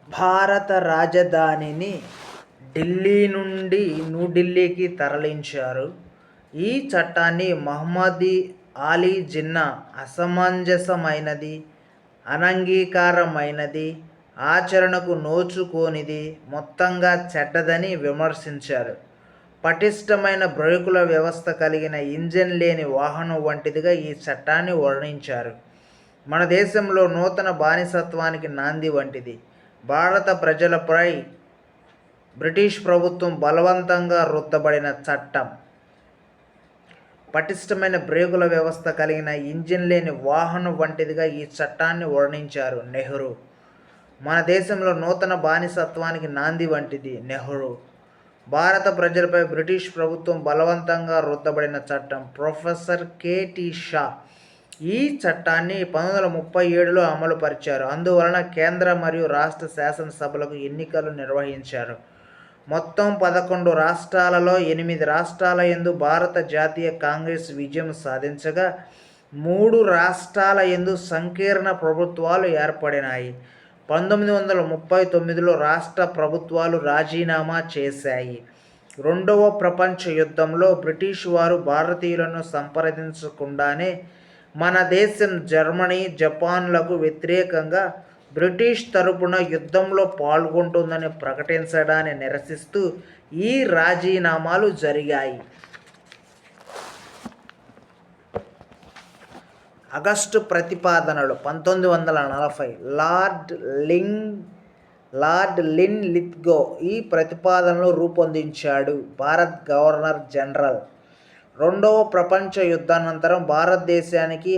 భారత రాజధానిని ఢిల్లీ నుండి న్యూఢిల్లీకి తరలించారు. ఈ చట్టాన్ని మహమ్మద్ అలీ జిన్నా అసమంజసమైనది, అనంగీకారమైనది, ఆచరణకు నోచుకోనిది, మొత్తంగా చెడ్డదని విమర్శించారు. పటిష్టమైన బ్రేకుల వ్యవస్థ కలిగిన ఇంజిన్ లేని వాహనం వంటిదిగా ఈ చట్టాన్ని వర్ణించారు. మన దేశంలో నూతన బానిసత్వానికి నాంది వంటిది. భారత ప్రజలపై బ్రిటిష్ ప్రభుత్వం బలవంతంగా రుద్దబడిన చట్టం. పటిష్టమైన బ్రేకుల వ్యవస్థ కలిగిన ఇంజిన్ లేని వాహనం వంటిదిగా ఈ చట్టాన్ని వర్ణించారు నెహ్రూ. మన దేశంలో నూతన బానిసత్వానికి నాంది వంటిది నెహ్రూ. భారత ప్రజలపై బ్రిటిష్ ప్రభుత్వం బలవంతంగా రుద్దబడిన చట్టం. ప్రొఫెసర్ కె.టి. షా ఈ చట్టాన్ని 1937లో అమలు పరిచారు. అందువలన కేంద్ర మరియు రాష్ట్ర శాసనసభలకు ఎన్నికలు నిర్వహించారు. మొత్తం 11 రాష్ట్రాలలో 8 రాష్ట్రాల యందు భారత జాతీయ కాంగ్రెస్ విజయం సాధించగా 3 రాష్ట్రాల యందు సంకీర్ణ ప్రభుత్వాలు ఏర్పడినాయి. 1939లో రాష్ట్ర ప్రభుత్వాలు రాజీనామా చేశాయి. రెండవ ప్రపంచ యుద్ధంలో బ్రిటిష్ వారు భారతీయులను సంప్రదించకుండానే మన దేశం జర్మనీ, జపాన్లకు వ్యతిరేకంగా బ్రిటిష్ తరపున యుద్ధంలో పాల్గొంటుందని ప్రకటించడాన్ని నిరసిస్తూ ఈ రాజీనామాలు జరిగాయి. ఆగస్టు ప్రతిపాదనలు 1940 లార్డ్ లిన్ లిత్గో ఈ ప్రతిపాదనలు రూపొందించాడు. Bharat governor general. రెండవ ప్రపంచ యుద్ధానంతరం భారతదేశానికి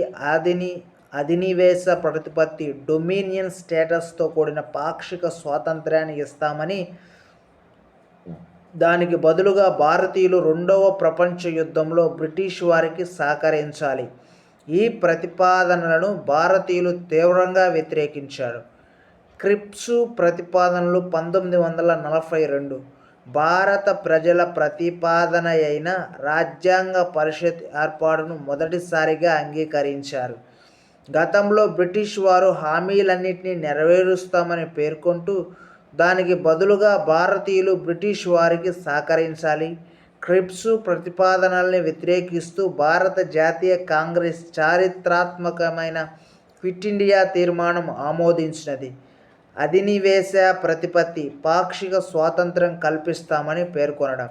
అధినివేశ ప్రతిపత్తి డొమినియన్ స్టేటస్తో కూడిన పాక్షిక స్వాతంత్ర్యాన్ని ఇస్తామని, దానికి బదులుగా భారతీయులు రెండవ ప్రపంచ యుద్ధంలో బ్రిటిష్ వారికి సహకరించాలి. ఈ ప్రతిపాదనలను భారతీయులు తీవ్రంగా వ్యతిరేకించారు. క్రిప్స్ ప్రతిపాదనలు 1942 భారత ప్రజల ప్రతిపాదనయైన రాజ్యాంగ పరిషత్ ఏర్పాటును మొదటిసారిగా అంగీకరించారు. గతంలో బ్రిటిష్ వారు హామీలన్నింటినీ నెరవేరుస్తామని పేర్కొంటూ దానికి బదులుగా భారతీయులు బ్రిటిష్ వారికి సహకరించాలి. క్రిప్స్ ప్రతిపాదనల్ని వ్యతిరేకిస్తూ భారత జాతీయ కాంగ్రెస్ చారిత్రాత్మకమైన క్విట్ ఇండియా తీర్మానం ఆమోదించినది. అధినివేశ ప్రతిపత్తి, పాక్షిక స్వాతంత్ర్యం కల్పిస్తామని పేర్కొనడం.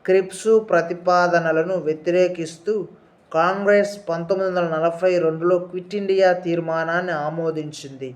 క్రిప్స్ ప్రతిపాదనలను వ్యతిరేకిస్తూ కాంగ్రెస్ 1942లో క్విట్ ఇండియా తీర్మానాన్ని ఆమోదించింది.